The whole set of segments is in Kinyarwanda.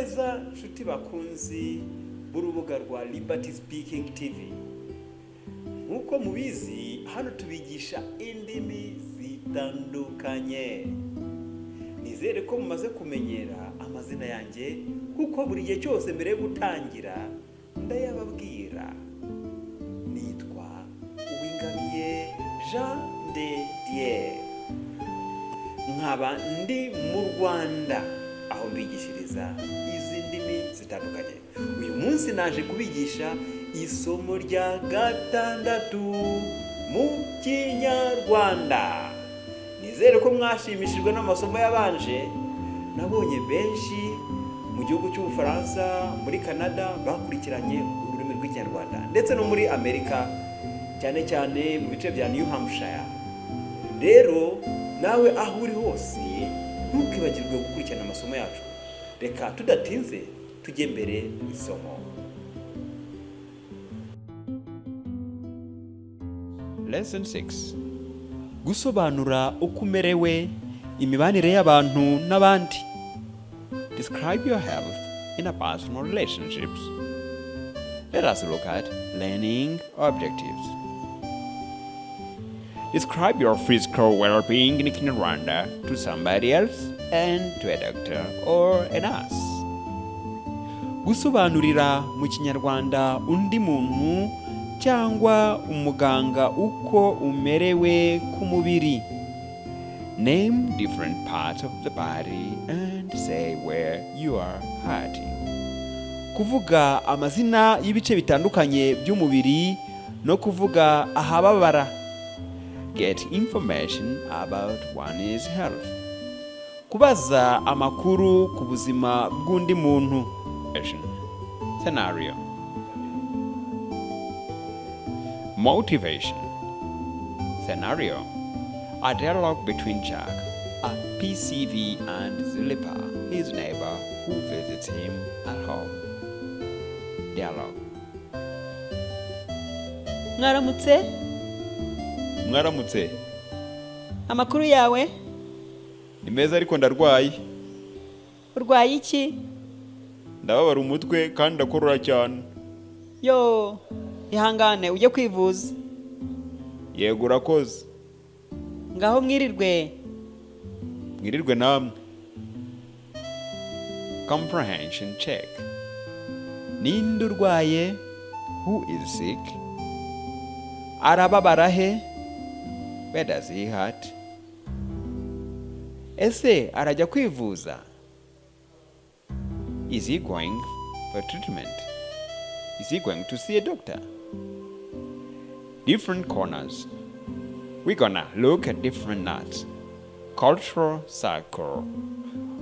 neza nshuti bakunzi b'urubuga rwa Liberty Speaking TV. Nkuko mubizi hano tubigisha indimi zitandukanye. Nizere ko mumaze kumenyera amazina yanjye kuko buri gihe cyose mbere yo gutangira ndayababwira. Nitwa Uwingamiye Jean de Dieu. Nkaba ndi mu Rwanda aho mbigishiriza izi ndimi zitandukanye. Uyu munsi naje kubigisha isomo rya 6 mu Kinyarwanda. Nizere ko mwashimishijwe n'amasomo yabanje. Nabonye benshi mu gihugu cy'Ubufaransa, muri Canada bakurikiranye ururimi rw'Ikinyarwanda ndetse no muri Amerika, cyane cyane mu bice bya New Hampshire. Rero nawe aho uri hose ntukibagirwe gukurikirana amasomo yacu. Reka tudatinze tujye mbere isomo. Lesson 6. Gusobanura uko umerewe, imibanire y'abantu n'abandi. Describe your health in interpersonal relationships. Let us look at learning objectives. Describe your physical well-being in Kinyarwanda to somebody else and to a doctor or a nurse. Gusobanurira mu Kinyarwanda undi muntu cyangwa umuganga uko umerewe ku mubiri. Name different parts of the body and say where you are hurting. Kuvuga amazina y'ibice bitandukanye by'umubiri no kuvuga ahababara. Get information about one's health. Kubaza amakuru ku buzima bw'undi muntu. Scenario. Motivation. Scenario. A dialogue between Jack, a PCV, and Zillipa, his neighbor, who visits him at home. Dialogue. Mwaramutse. Amakuru yawe? Ni meza ariko ndarwaye. Urwaye iki? Ndababara umutwe kandi ndakorora cyane. Yo, ihangane ujye kwivuza. Yego urakoze. Ngaho mwirirwe. Mwirirwe namwe. Comprehension check. Ninde urwaye? Who is sick? Arababara he? Where does he hurt? Ese arajya kwivuza? Is he going for treatment? Is he going to see a doctor? Different corners. We're gonna look at different nuts. Cultural circle.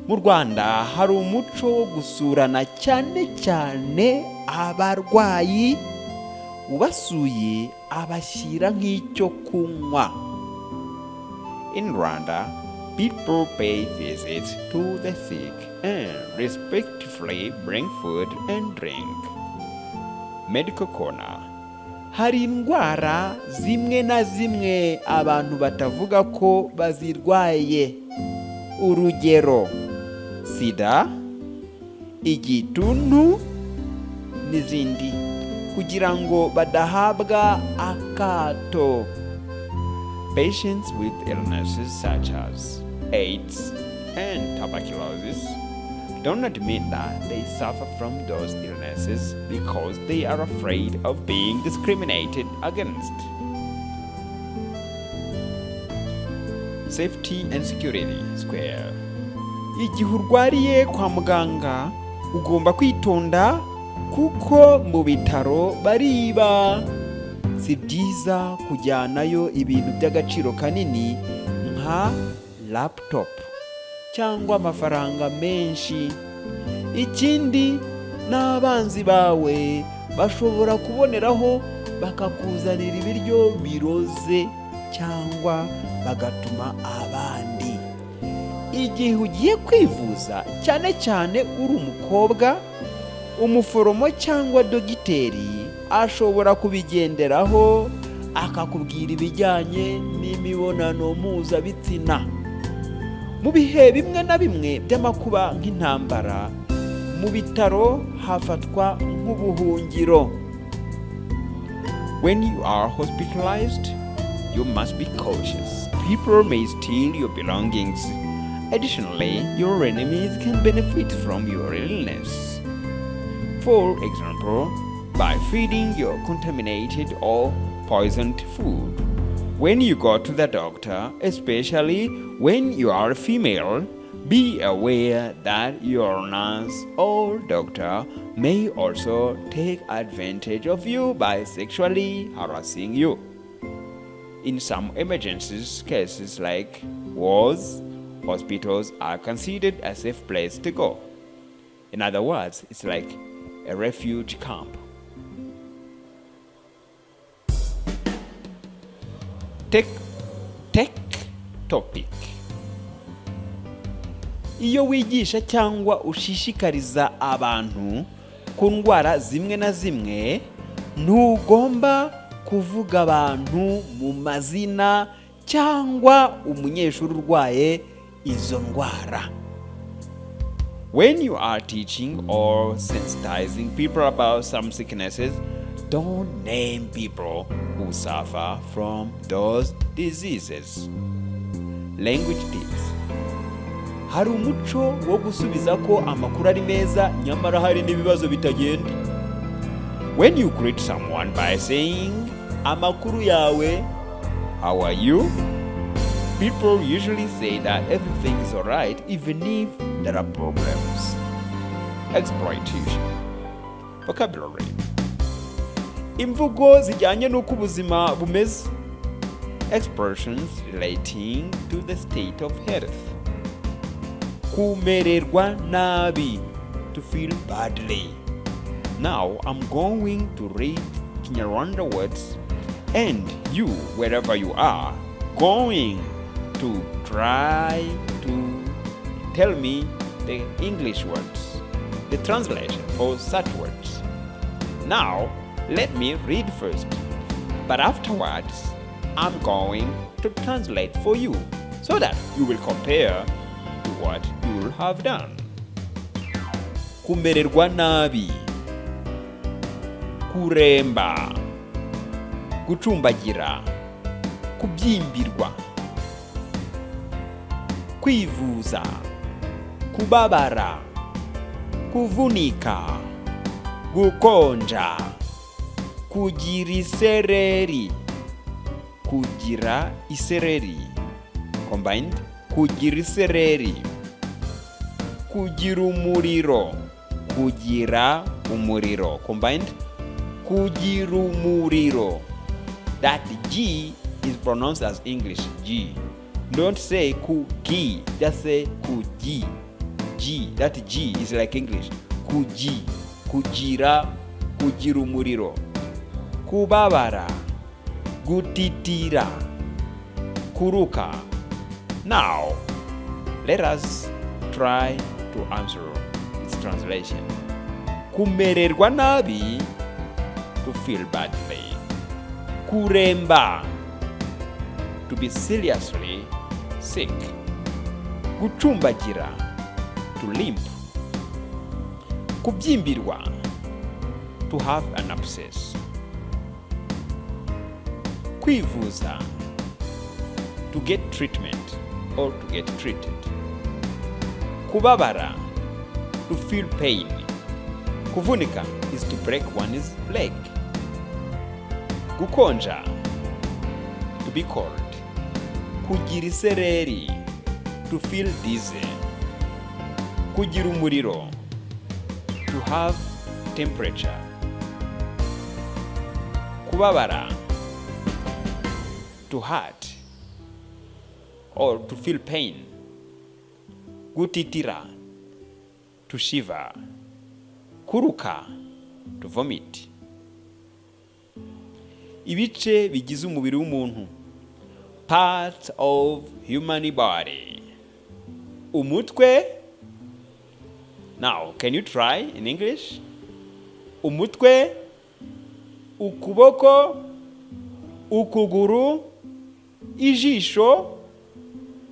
Mu Rwanda hari umuco wo gusurana cyane cyane abarwayi. Ubasuye abashyira nk'icyo kunywa. In Rwanda, people pay visits to the sick and respectfully bring food and drink. Medical corner. Hari indwara zimwe na zimwe abantu batavuga ko bazirwaye. Urugero: sida, igituntu n'izindi, kugira ngo badahabwa akato. Patients with illnesses such as AIDS and tuberculosis don't admit that they suffer from those illnesses because they are afraid of being discriminated against. Safety and security square. Igihe urwariye kwa muganga ugomba kwitonda kuko mu bitaro bariba. Si byiza kujyanayo ibintu by'agaciro kanini nka laptop cyangwa amafaranga menshi. Ikindi, n'abanzi bawe bashobora kuboneraho bakakuzanira ibiryo biroze cyangwa bagatuma abandi. Igihe ugiye kwivuza, cyane cyane uri umukobwa, umuforomo cyangwa dogiteri ashobora kubigenderaho akakubwira ibijyanye n'imibonano mpuzabitsina. Mu bihe bimwe na bimwe by'amakuba nk'intambara, mu bitaro hafatwa nk'ubuhungiro. When you are hospitalized, you must be cautious. People may steal your belongings. Additionally, your enemies can benefit from your illness. For example, by feeding your contaminated or poisoned food. When you go to the doctor, especially when you are female, be aware that your nurse or doctor may also take advantage of you by sexually harassing you. In some emergencies cases like wars, hospitals are considered a safe place to go. In other words, it's like a refuge camp. Take topic. Iyo wigisha cyangwa ushishikariza abantu ku ndwara zimwe na zimwe, ntugomba kuvuga abantu mu mazina cyangwa umunyeshuri urwaye izo ndwara. When you are teaching or sensitizing people about some sicknesses, don't name people who suffer from those diseases. Language tips. Hari umuco wo gusubiza ko amakuru ari meza nyamara hari n'ibibazo bitagenda. When you greet someone by saying, amakuru yawe, how are you? People usually say that everything is alright even if there are problems. Exploitation. Vocabulary. Imvugo zijyanye n'uko ubuzima bumeze. Expressions relating to the state of health. Kumererwa nabi, to feel badly. Now I'm going to read Kinyarwanda words, and you, wherever you are, going to try to tell me the English words, the translation for such words. Now, let me read first, but afterwards, I'm going to translate for you so that you will compare to what you will have done. Kumererwa nabi, kuremba, gucumbagira, kubyimbirwa, kwivuza, kubabara, kuvunika, gukonja, kugira isereri, kugira isereri, combined, kugira isereri, kugira umuriro, kugira umuriro, combined, kugira umuriro. That G is pronounced as English, G. Don't say kugi, just say kuji. G, that G is like English. Kuji, kugira, kugira umuriro. Kubabara, gutitira, kuruka. Now, let us try to answer its translation. Kumererwa nabi, to feel badly. Kuremba, to be seriously sick. Gucumbagira, to limp. Kubyimbirwa, to have an abscess. Kwivuza, to get treatment or to get treated. Kubabara, to feel pain. Kuvunika is to break one's leg. Gukonja, to be cold. Kugira isereri, to feel dizzy. Kugira umuriro, to have temperature. Kubabara, to hurt or to feel pain. Gutitira, to shiver. Kuruka, to vomit. Ibice bigize umubiri w'umuntu. Parts of human body. Umutwe. Now, can you try in English? Umutwe, ukuboko, ukuguru, ijisho,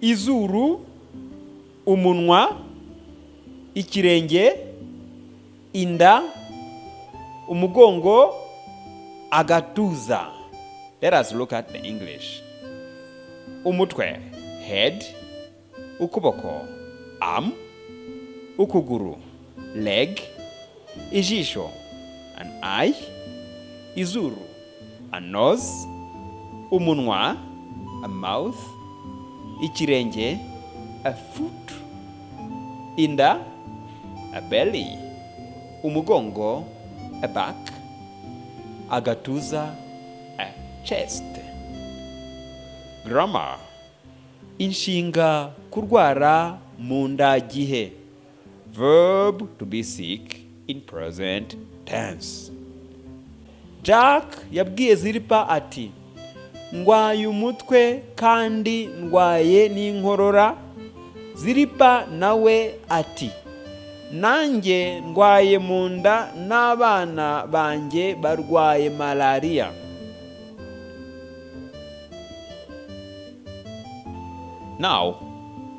izuru, umunwa, ikirenge, inda, umugongo, agatuza. Let us look at the English. Umutwe, head, ukuboko, arm, ukuguru, leg, ijisho, an eye, izuru, a nose, umunwa, a mouth, ikirenge, a foot, inda, a belly, umugongo, a back, agatuza, a chest. Grammar. Inshinga kurwara mu ndagihe. Verb to be sick in present tense. Jack yabwiye Zilpa ati, ndwaye umutwe kandi ndwaye n'inkorora. Zilpa nawe ati, nanjye ndwaye mu nda n'abana banjye barwaye malaria. Now,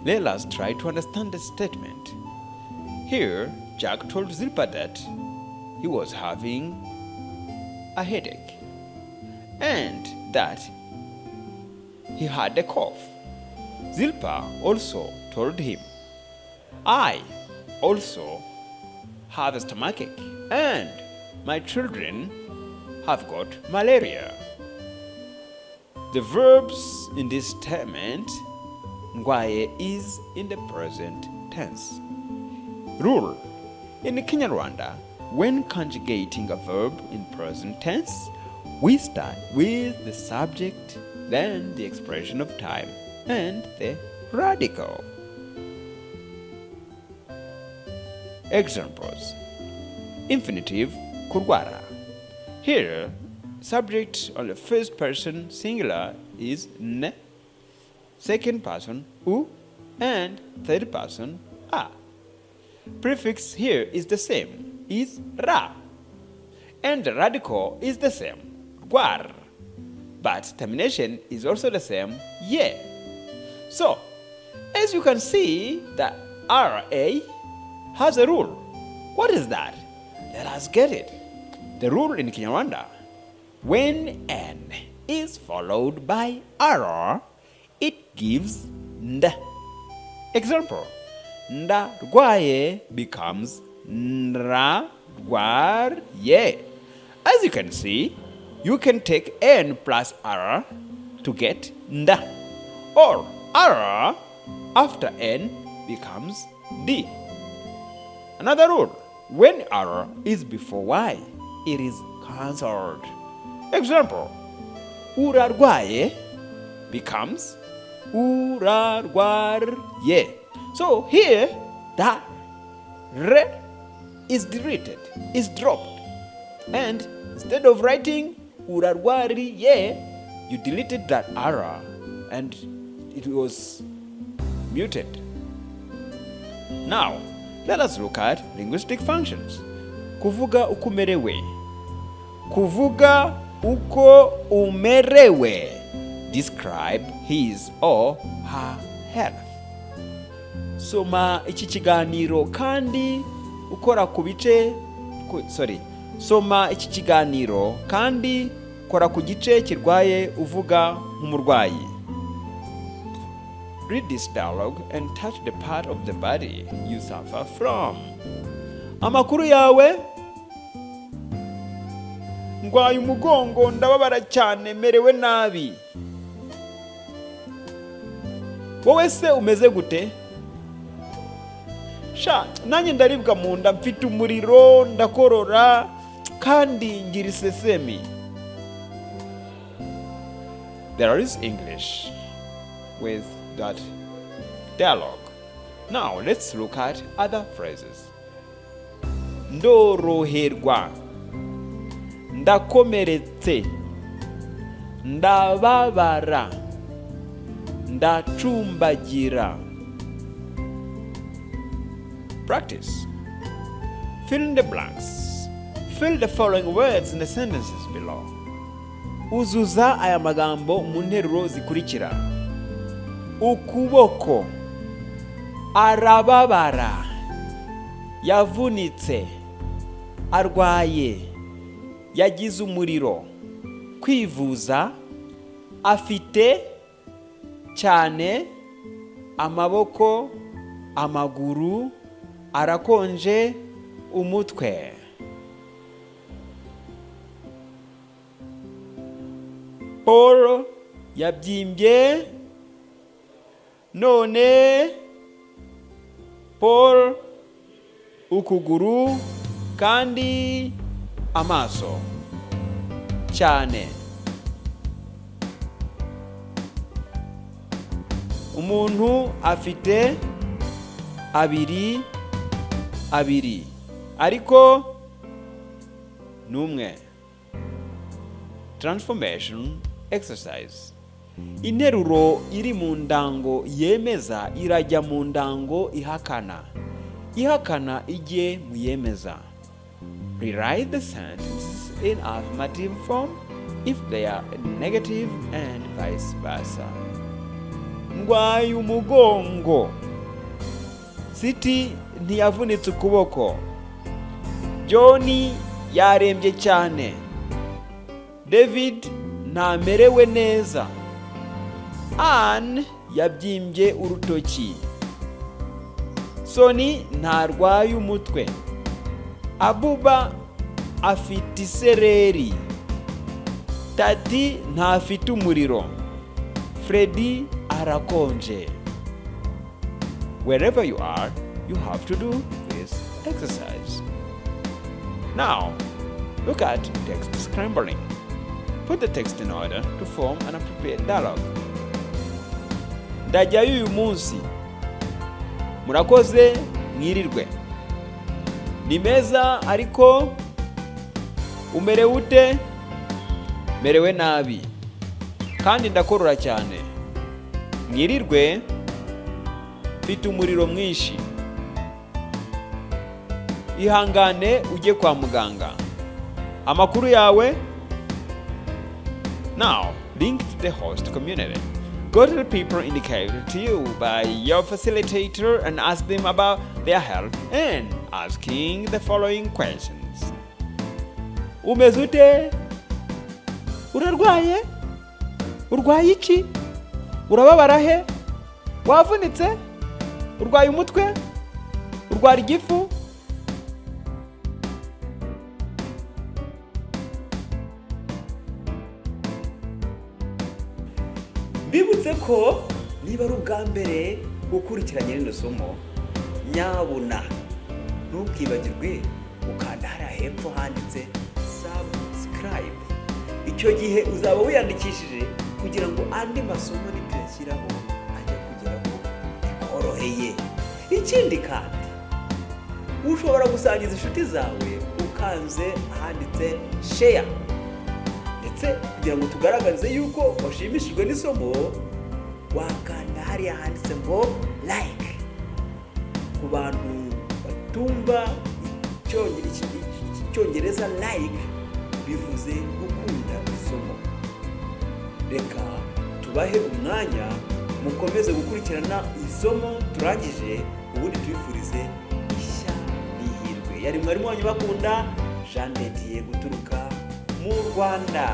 let us try to understand the statement. Here, Jack told Zilpa that he was having a headache and that he had a cough. Zilpa also told him, I also have a stomachache and my children have got malaria. The verbs in this statement, ndwaye, is in the present tense. Rule. In Kinyarwanda, when conjugating a verb in present tense, we start with the subject, then the expression of time, and the radical. Examples. Infinitive, kurwara. Here, subject on the first person singular is ne, second person u, and third person a. Prefix here is the same, is ra, and the radical is the same, gwar, but termination is also the same, ye. So, as you can see, the ra has a rule. What is that? Let us get it. The rule in Kinyarwanda: when n is followed by r, it gives nda. Example: nda rwaye becomes nra rwarye. As you can see, you can take n plus r to get nda, or r after n becomes d. Another rule: when r is before y, it is cancelled. Example: urarwaye becomes urarwarye. So here, the re is deleted, is dropped. And instead of writing urarwariye, you deleted that r and it was muted. Now, let us look at linguistic functions. Kuvuga uko umerewe. Kuvuga uko umerewe. Describe his or her health. Soma iki kiganiro kandi ukora ku bice Soma iki kiganiro kandi kora ku gice kirwaye uvuga nk'umurwayi. Read this dialogue and touch the part of the body you suffer from. Amakuru yawe? Ndwaye umugongo, ndababara cyane, merewe nabi. Wowe se umeze gute? Sha, nanjye ndaribwa mu nda, mfite umuriro, ndakorora kandi ngira isesemi. There is English with that dialogue. Now let's look at other phrases. Ndoroherwa, ndakomeretse, ndababara, ndacumbagira. Practice. Fill in the blanks. Fill the following words in the sentences below. Uzuza aya magambo mu nteruro zikurikira. Ukuboko, arababara, yavunitse, arwaye, yagize umuriro. Kwivuza, afite cyane amaboko, amaguru, arakonje, umutwe. Paul yabyimbye, none Paul ukuguru kandi amaso cyane. Umuntu afite abiri ariko numwe. Transformation exercise. Interuro iri mu ndango yemeza irajya mu ndango ihakana. Ihakana ijye mu yemeza. Rewrite the sentences in affirmative form if they are negative and vice versa. Ndwaye umugongo. Siti ntiyavunitse ukuboko. John yarembye cyane. David ntamerewe neza. Anne yabyimbye urutoki. Soni ntarwaye umutwe. Abuba afite isereri. Tati ntafite umuriro. Freddy arakonje. Wherever you are, you have to do this exercise. Now, look at text scrambling. Put the text in order to form an appropriate dialogue. Ndajyayo uyu munsi. Murakoze, mwirirwe. Ni meza ariko umerewe ute? Merewe nabi. Kandi ndakorora cyane. Mwirirwe, mfite umuriro mwinshi. Ihangane ujye kwa muganga. Amakuru yawe? Now, link to the host community. Go to the people indicated to you by your facilitator and ask them about their health and asking the following questions. Umeze ute? Urarwaye? Urwaye iki? Urababara he? Wavunitse? Urwaye umutwe? Urwara igifu? Bibutse ko niba ari ubwa mbere ukurikiranye rino somo, nyabuna ntukibagirwe ukanda hariya hepfo handitse subscribe. Icyo gihe uzaba wiyandikishije kugira ngo andi masomo nituyashyiraho ajya kugeraho bikoroheye. Ikindi kandi ushobora gusangiza inshuti zawe ukanze ahanditse share, ndetse kugira ngo tugaragaze yuko washimishijwe n'isomo wakanda hariya handitse ngo like. Ku bantu batumva icyongereza like bivuze gukunda isomo. Reka tubahe umwanya mukomeze gukurikirana isomo turangije, ubundi tubifurize ishya n'ihirwe. Yari mwarimu wanyu bakunda Jean Didier guturuka mu Rwanda.